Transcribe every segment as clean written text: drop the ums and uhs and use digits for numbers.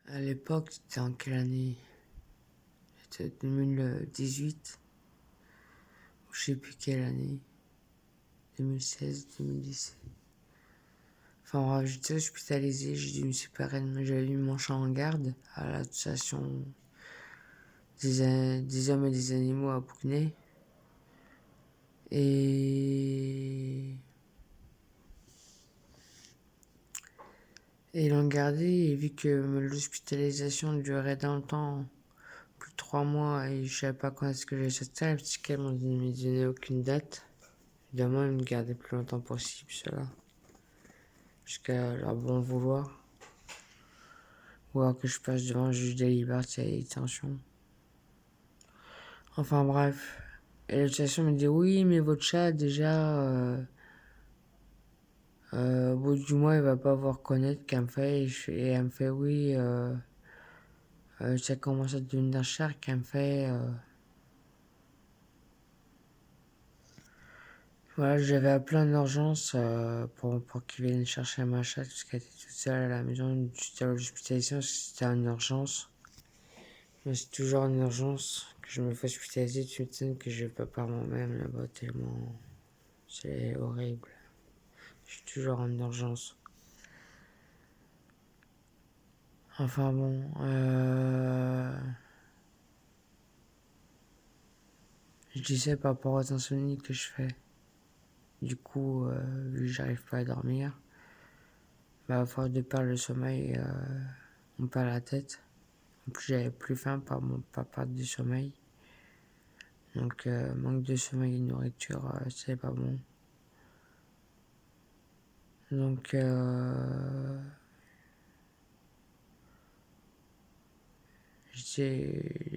À l'époque, c'était en quelle année? C'était 2018, ou je sais plus quelle année. 2016, 2017. Enfin bref, j'étais hospitalisé, j'ai dû me séparer de j'avais mis mon chat en garde à l'association des hommes et des animaux à Bougnay. Et ils l'ont gardé et vu que l'hospitalisation durait dans le temps, plus de 3 mois, et je savais pas quand est-ce que j'allais sortir, les psychiatres m'ont donné aucune date. Évidemment, ils me gardaient le plus longtemps possible, cela, jusqu'à leur bon vouloir. Ou alors que je passe devant un juge des libertés et détention. Enfin bref. Et l'association me dit oui, mais votre chat, déjà, au bout du mois, il va pas vous reconnaître qu'elle me fait. Et elle me fait oui, ça commence à devenir cher qu'elle me fait. Voilà, j'avais appelé en urgence pour qu'ils viennent chercher ma chatte parce qu'elle était toute seule à la maison. J'étais à l'hospitalisation parce que c'était en urgence. Mais c'est toujours en urgence que je me fais hospitaliser. Tu m'étonnes que je vais pas par moi-même là-bas tellement c'est horrible. Je suis toujours en urgence. Enfin bon, je disais par rapport aux insomnies que je fais. Du coup, vu que j'arrive pas à dormir, bah, à force de perdre le sommeil, on perd la tête. En plus, j'avais plus faim par perte du sommeil. Donc, manque de sommeil et de nourriture, c'est pas bon. Donc,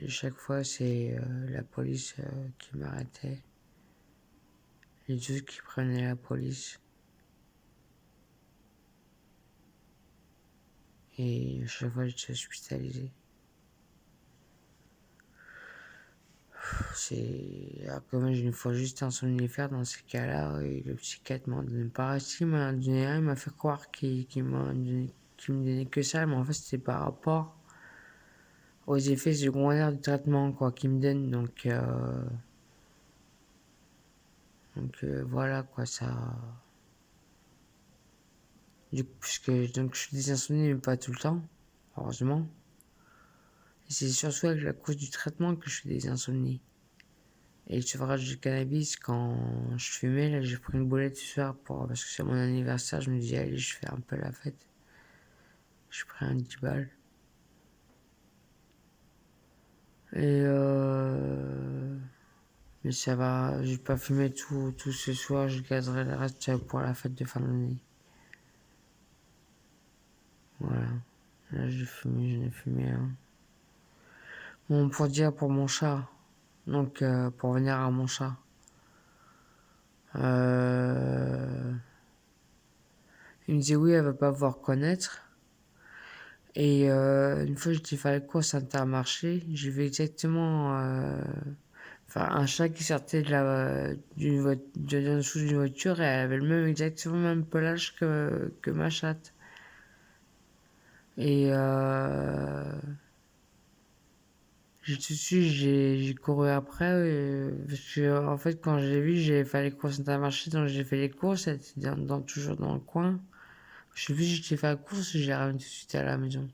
chaque fois, c'est la police qui m'arrêtait. Les deux qui prenaient la police. Et chaque fois, j'étais hospitalisé. Alors que moi, j'ai une fois juste un somnifère dans ces cas-là, et le psychiatre m'a donné paracétamol, m'a donné rien, il m'a fait croire qu'il me donnait que ça, mais en fait, c'était par rapport aux effets secondaires du traitement, quoi, qu'il me donne. Donc, voilà, quoi, ça. Du coup, donc, je suis des insomnies, mais pas tout le temps, heureusement. Et c'est surtout avec la cause du traitement que je fais des insomnies. Et le sevrage du cannabis, quand je fumais, là, j'ai pris une boulette ce soir parce que c'est mon anniversaire, je me dis, allez, je fais un peu la fête. J'ai pris un 10 balles. Et mais ça va, j'ai pas fumé tout ce soir, je gazerai le reste pour la fête de fin d'année. Voilà. Là, j'en ai fumé un. Bon, pour dire pour mon chat. Donc, pour venir à mon chat. Il me dit oui, elle va pas vous reconnaître. Et une fois, j'étais faire les courses à Intermarché, j'ai vu exactement un chat qui sortait de dessous d'une voiture et elle avait exactement le même pelage que ma chatte. Et tout de suite, j'ai couru après parce que en fait, quand je l'ai vu, j'ai fait les courses à Intermarché, donc j'ai fait les courses, elle était toujours dans le coin. Je sais plus si j'étais fait la course, j'ai ramené tout de suite à la maison.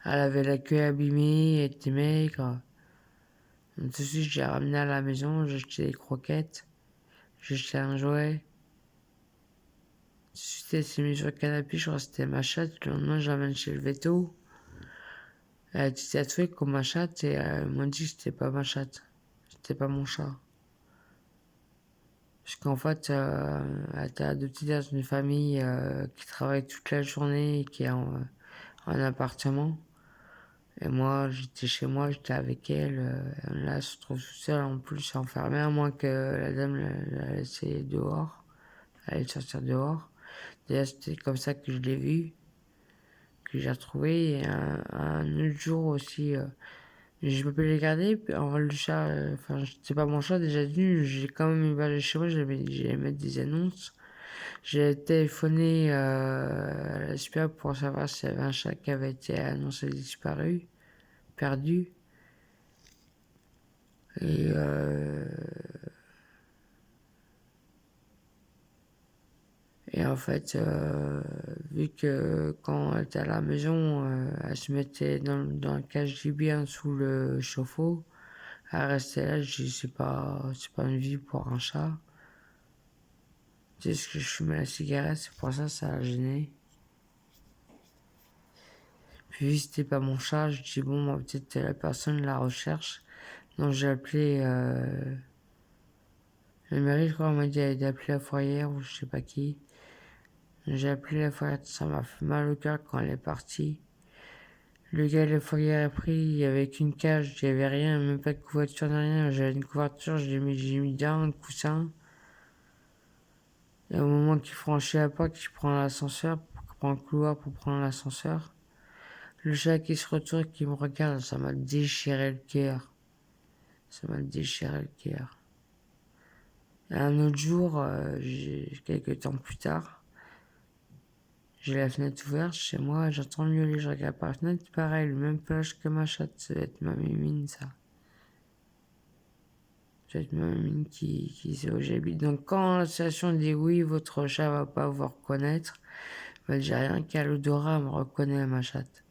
Elle avait la queue abîmée, elle était maigre. Donc, tout de suite, j'ai ramené à la maison, j'ai acheté des croquettes, j'ai acheté un jouet. Tout de suite, elle s'est mise sur le canapé, je crois que c'était ma chatte. Le lendemain, je l'amène chez le veto. Elle a été tatouée comme ma chatte et elle m'a dit que c'était pas ma chatte. C'était pas mon chat. Parce qu'en fait, elle était adoptée dans une famille qui travaille toute la journée et qui est en appartement. Et moi, j'étais chez moi, j'étais avec elle. Là, elle se trouve toute seule en plus, enfermée, à moins que la dame la laissée dehors. Elle allait sortir dehors. Déjà, c'était comme ça que je l'ai vue, que j'ai retrouvé. Et un autre jour aussi, je peux plus les garder. Puis, en vrai, le chat, c'est pas mon chat déjà venu. J'ai quand même évalué chez moi, j'ai mettre des annonces. J'ai téléphoné à la SPA pour savoir s'il y avait un chat qui avait été annoncé disparu, perdu. Et, et en fait, vu que quand elle était à la maison, elle se mettait dans le cache-gibier sous le chauffe-eau, elle restait là, je dis c'est pas une vie pour un chat. C'est ce que je fumais la cigarette, c'est pour ça que ça a gêné. Puis vu que c'était pas mon chat, je dis bon, moi, peut-être la personne la recherche. Donc j'ai appelé la mairie, je crois, on m'a dit d'appeler la fourrière ou je sais pas qui. J'ai appelé la fourrière, ça m'a fait mal au cœur quand elle est partie. Le gars de la fourrière a pris, il y avait qu'une cage, il y avait rien, même pas de couverture ni rien. J'avais une couverture, j'ai mis dedans un coussin. Et au moment qu'il franchit la porte, qu'il prend l'ascenseur, qu'il prend le couloir pour prendre l'ascenseur, le chat qui se retourne, qui me regarde, ça m'a déchiré le cœur. Ça m'a déchiré le cœur. Et un autre jour, quelques temps plus tard, j'ai la fenêtre ouverte chez moi, j'entends miauler, je regarde par la fenêtre, pareil, le même pelage que ma chatte, ça doit être ma mimine, ça. Ça doit être ma mimine qui sait où j'habite. Donc quand l'association dit oui, votre chat va pas vous reconnaître, ben, j'ai rien qu'à l'odorat, elle me reconnaît ma chatte.